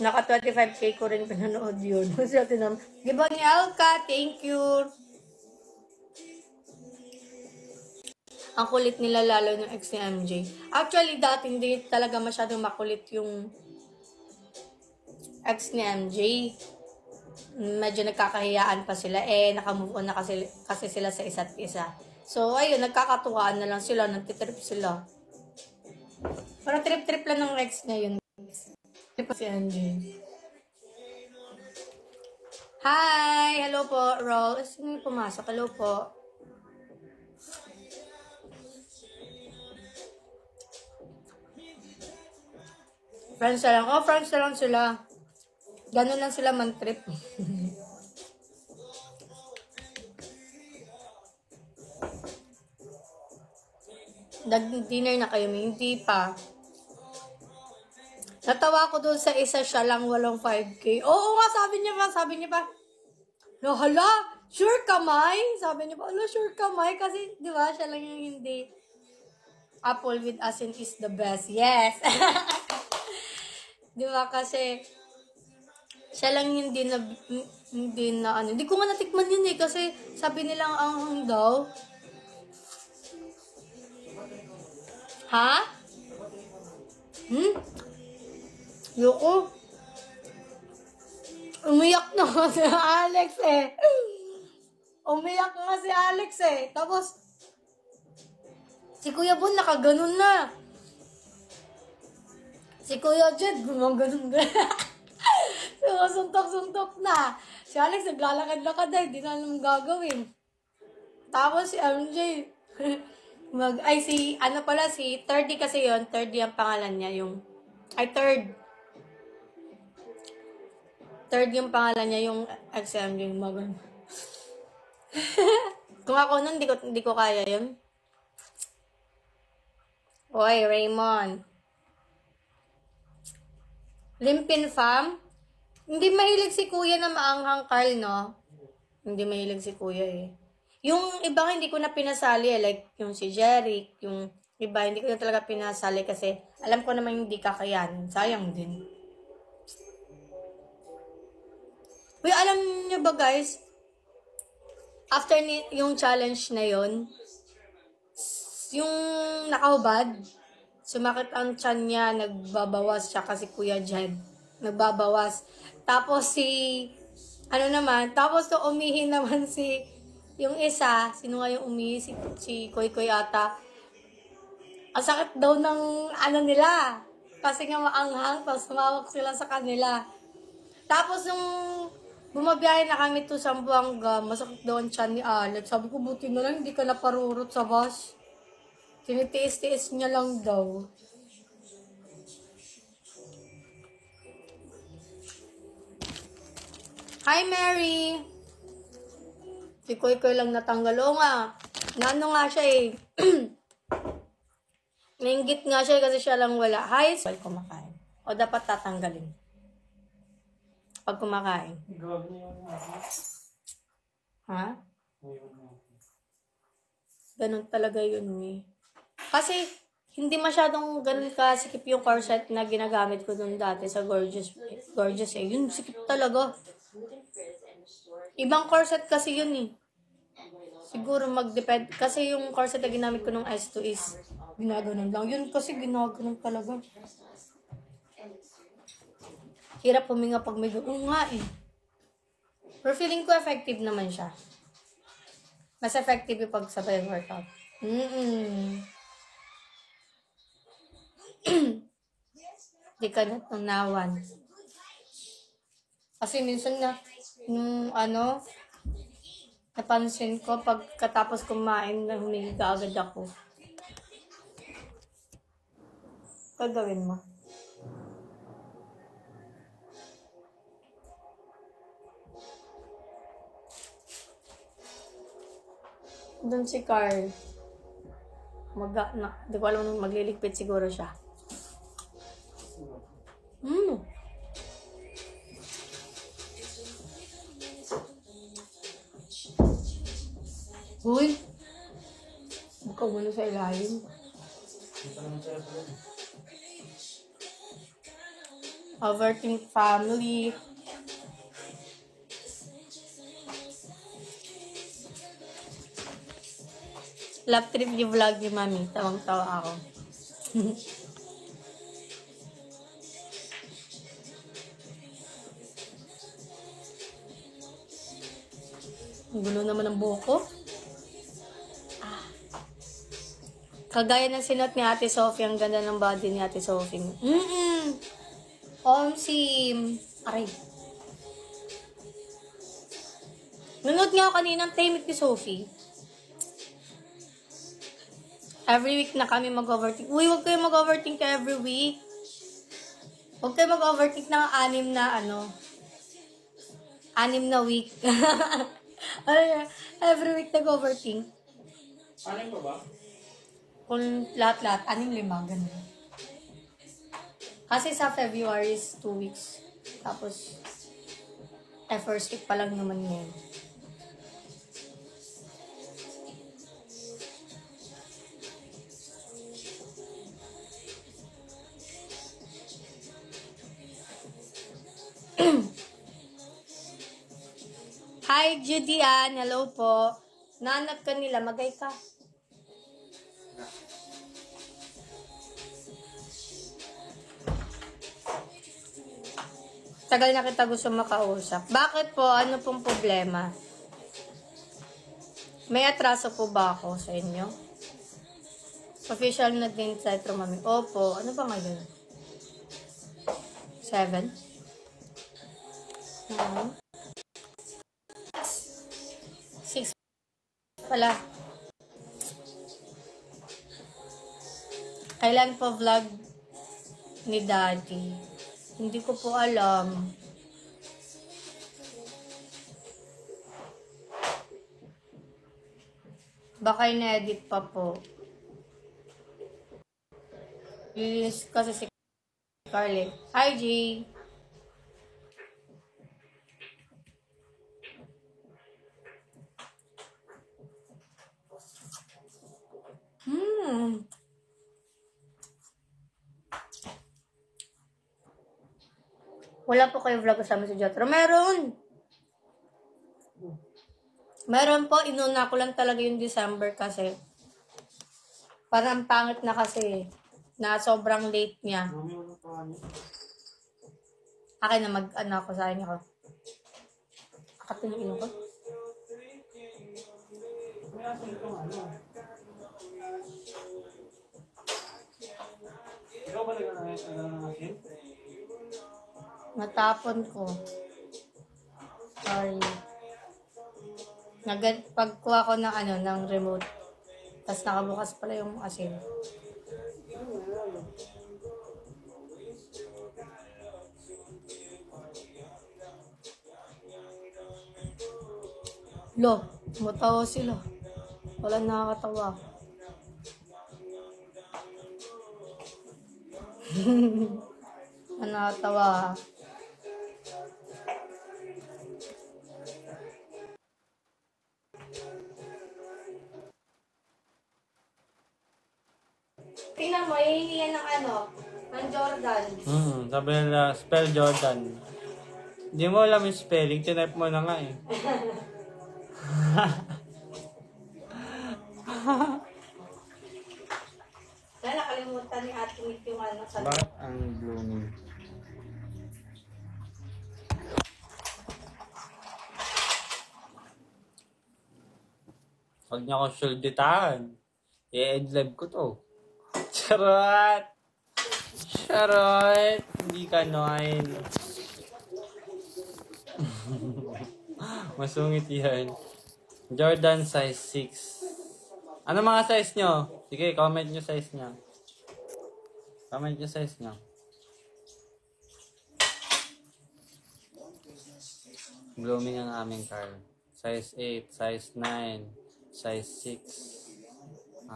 Naka 25K ko rin pinanood yun. Diba ni Alka? Thank you. Ang kulit nila lalo ng ex ni MJ. Actually, dati hindi talaga masyadong makulit yung ex ni MJ. Medyo nagkakahiyaan pa sila. Nakamove on na kasi sila sa isa't isa. So, ayun, nagkakatuwaan na lang sila. Nagtitrip sila. Parang trip-trip lang ng ex ngayon. Trip si MJ. Hi! Hello po, Roll. Sino pumasok? Hello po. Friends na lang. Oh, friends na lang sila. Ganun lang sila man-trip. Nag-dinner na kayo? Hindi pa. Natawa ko dun sa isa siya lang walang 5K. Oo nga, sabi niya pa. No, hala, sure ka, May? Sabi niya pa, hala, sure ka, May? Kasi, di ba, siya lang yung hindi. Apple with asin is the best. Yes! Di ba, kasi, siya lang hindi na ano. Hindi ko nga natikman yun kasi sabi nilang ang daw. Ha? Yoko. Umiyak na si Alex Umiyak nga si Alex Tapos, si Kuya Bon nakaganon na. Si Kuya Jed, gumaganon na. Suntok-suntok na. Si Alex naglalakad-lakad hindi na alam gagawin. Tapos si MJ, si Thirdy kasi yon, Thirdy ang pangalan niya, Third yung pangalan niya, yung ex-MJ, magan. Kung ako nun, hindi ko kaya yun. Oy, Raymond. Limpin fam? Hindi mahilig si Kuya na maanghang, Carl, no? Hindi mahilig si Kuya Yung iba hindi ko na pinasali like yung si Jeric, yung iba hindi ko na talaga pinasali kasi alam ko naman hindi kakayanin. Sayang din. Uy, alam niyo ba guys, after yung challenge na yon, yung nakahubad, sumakit ang tiyan niya, nagbabawas siya kasi Kuya Jed. Nagbabawas. Tapos tapos umihi naman yung isa, sino nga yung umihi? Si Koy Koy ata. Ang sakit daw ng nila. Kasi nga maanghang, tapos sumawak sila sa kanila. Tapos nung bumabiyahe na kami to Zamboanga, masakit daw ang tiyan ni Alex. Sabi ko, buti na lang, hindi ka naparurot sa bus. Tinitiis-tiis niya lang daw. Hi, Mary! Si Koy Koy lang natanggal. Oo nga. Nano nga siya Nainggit nga siya kasi siya lang wala. Hi, while kumakain. O dapat tatanggalin. Pag kumakain. Ha? Ganun talaga yun Kasi, hindi masyadong ganun kasikip yung corset na ginagamit ko dun dati sa Gorgeous Yun, sikip talaga. Ibang corset kasi yun Siguro mag-depend. Kasi yung corset na ginamit ko nung S2 is ginaganon lang. Yun kasi ginaganon talaga. Hirap huminga pag may Pero feeling ko effective naman siya. Mas effective yung pag sabay workout. Di ka natunawan. Kasi minsan napansin ko pagkatapos kumain na humiga agad ako. Gagawin mo. Doon si Carl. Di ko alam nung magliligpit siguro siya. Uy! Buka mo na sa ilalim. Overthink family. Love trip yung vlog ni Mami. Tawang-tawa ako. Ang gulo naman ng buhok ko. Kagaya ng sinot ni Ate Sophie, ang ganda ng body ni Ate Sophie. Omsim. Aray. Nanood nga ako kanina ng Tahimik ni Sophie. Every week na kami mag-overthink. Uy, huwag kayo mag-overthink every week. Huwag kayo mag-overthink ng 6 na week. Every week nag-overthink. 6 pa ba? Kung lahat-lahat, 6, 5, ganun. Kasi sa February is 2 weeks. Tapos, first week pa lang naman ngayon. Hi, Judy Ann. Hello po. Nahanap ka nila. Magay ka. Tagal na kita gusto makausap. Bakit po? Ano pong problema? May atraso po ba ako sa inyo? Official na din sa Mami. Opo. Ano ba ngayon? 7? 6 pala. Kailan po vlog ni Daddy? Hindi ko po alam. Baka ina-edit pa po. Lilis kasi si Carly. Hi, G. Wala po kayo vlog kasama si Jotro. Meron! Meron po. Inuna ko lang talaga yung December kasi parang pangit na kasi na sobrang late niya. Akin na mag-ano ako sa inyo ko. Akatin yung ino ko. Ikaw ba nag-asin? Natapon ko. Sorry. Pagkuha ko ng remote. Tapos nakabukas pala yung asin. Lo, matawa sila. Wala nakakatawa. Nakakatawa. Tingnan mo, hihingi yan ng Jordan. Sabi nila, spell Jordan. Hindi mo alam yung spelling, tinype mo na nga eh. Kaya nakalimutan ni Ate Nick yung sa... Bakit ang blooming? Huwag niya ako syulditaan. I-end-live ko to. Charot! Charot! Hindi ka noin. Masungit yan. Jordan size 6. Ano mga size nyo? Sige, comment nyo size nyo. Comment nyo size nyo. Blooming ang aming car. Size 8, size 9, size 6.